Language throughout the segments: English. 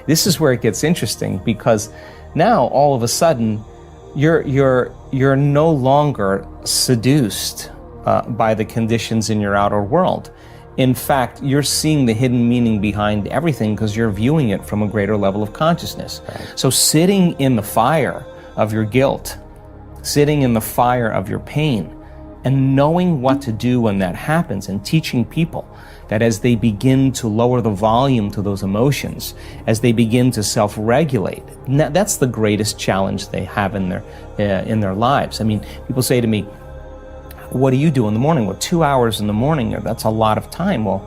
this is where it gets interesting, because now all of a sudden you're no longer seduced by the conditions in your outer world. In fact, you're seeing the hidden meaning behind everything because you're viewing it from a greater level of consciousness. Right. So sitting in the fire of your guilt, sitting in the fire of your pain, and knowing what to do when that happens, and teaching people that as they begin to lower the volume to those emotions, as they begin to self-regulate, that's the greatest challenge they have in their lives. I mean, people say to me, what do you do in the morning? Well, 2 hours in the morning, that's a lot of time. Well,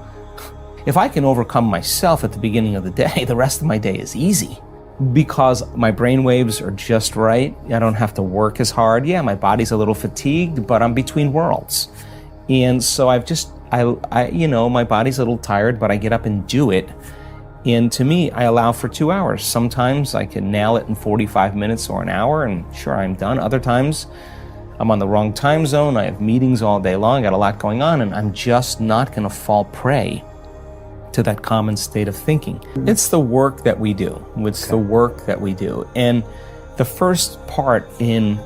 if I can overcome myself at the beginning of the day, the rest of my day is easy, because my brain waves are just right. I don't have to work as hard. Yeah, my body's a little fatigued, but I'm between worlds. And so my body's a little tired, but I get up and do it. And to me, I allow for 2 hours. Sometimes I can nail it in 45 minutes or an hour, and sure, I'm done. Other times, I'm on the wrong time zone. I have meetings all day long. I got a lot going on, and I'm just not going to fall prey to that common state of thinking. It's the work that we do. It's the work that we do. And the first part in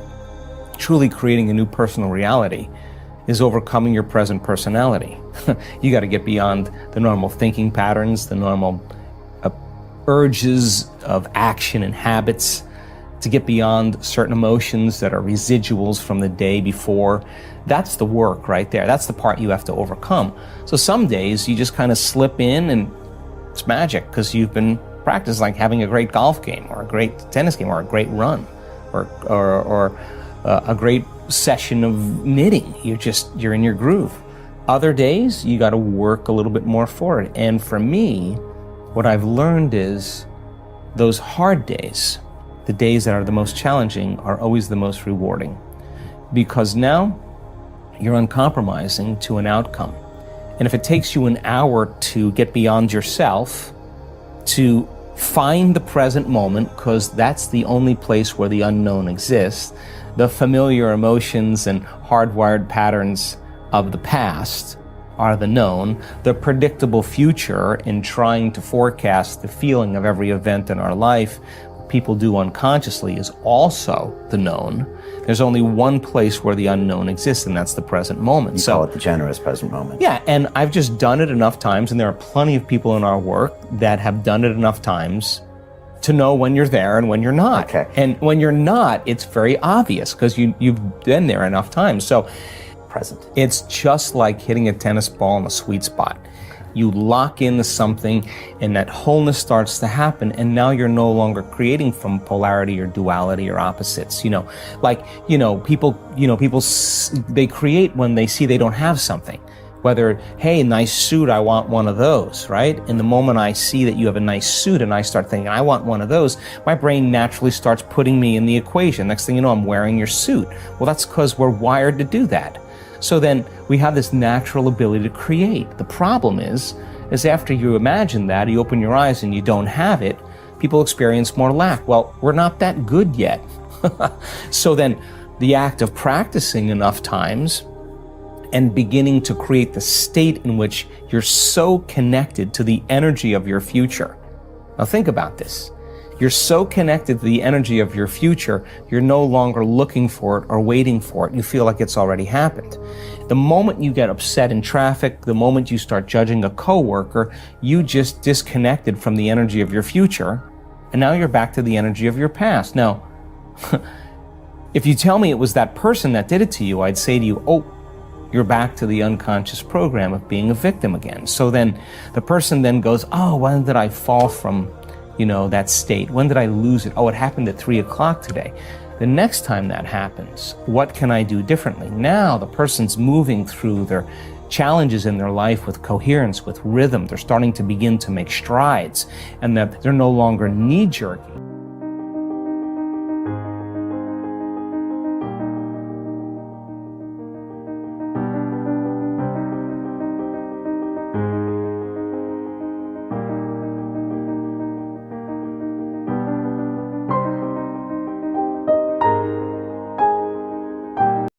truly creating a new personal reality is overcoming your present personality. You got to get beyond the normal thinking patterns, the normal urges of action and habits, to get beyond certain emotions that are residuals from the day before. That's the work right there. That's the part you have to overcome. So some days you just kind of slip in and it's magic because you've been practicing, like having a great golf game or a great tennis game or a great run or a great session of knitting. You're in your groove. Other days you got to work a little bit more for it. And for me, what I've learned is those hard days, the days that are the most challenging, are always the most rewarding, because now you're uncompromising to an outcome. And if it takes you an hour to get beyond yourself, to find the present moment, because that's the only place where the unknown exists, the familiar emotions and hardwired patterns of the past are the known. The predictable future, in trying to forecast the feeling of every event in our life, people do unconsciously, is also the known. There's only one place where the unknown exists, and that's the present moment. You call it the generous present moment. Yeah, and I've just done it enough times, and there are plenty of people in our work that have done it enough times to know when you're there and when you're not. Okay. And when you're not, it's very obvious because you've been there enough times. So present. It's just like hitting a tennis ball in a sweet spot. You lock into something and that wholeness starts to happen, and now you're no longer creating from polarity or duality or opposites. People they create when they see they don't have something. Whether, hey, nice suit, I want one of those, right? And the moment I see that you have a nice suit and I start thinking, I want one of those, my brain naturally starts putting me in the equation. Next thing you know, I'm wearing your suit. Well, that's because we're wired to do that. So then we have this natural ability to create. The problem is after you imagine that, you open your eyes and you don't have it, people experience more lack. Well, we're not that good yet. So then the act of practicing enough times and beginning to create the state in which you're so connected to the energy of your future. Now think about this. You're so connected to the energy of your future, you're no longer looking for it or waiting for it. You feel like it's already happened. The moment you get upset in traffic, the moment you start judging a coworker, you just disconnected from the energy of your future, and now you're back to the energy of your past. Now, if you tell me it was that person that did it to you, I'd say to you, oh, you're back to the unconscious program of being a victim again. So then the person then goes, oh, when did I fall from that state? When did I lose it? Oh, it happened at 3 o'clock today. The next time that happens, what can I do differently? Now the person's moving through their challenges in their life with coherence, with rhythm. They're starting to begin to make strides, and that they're no longer knee-jerking.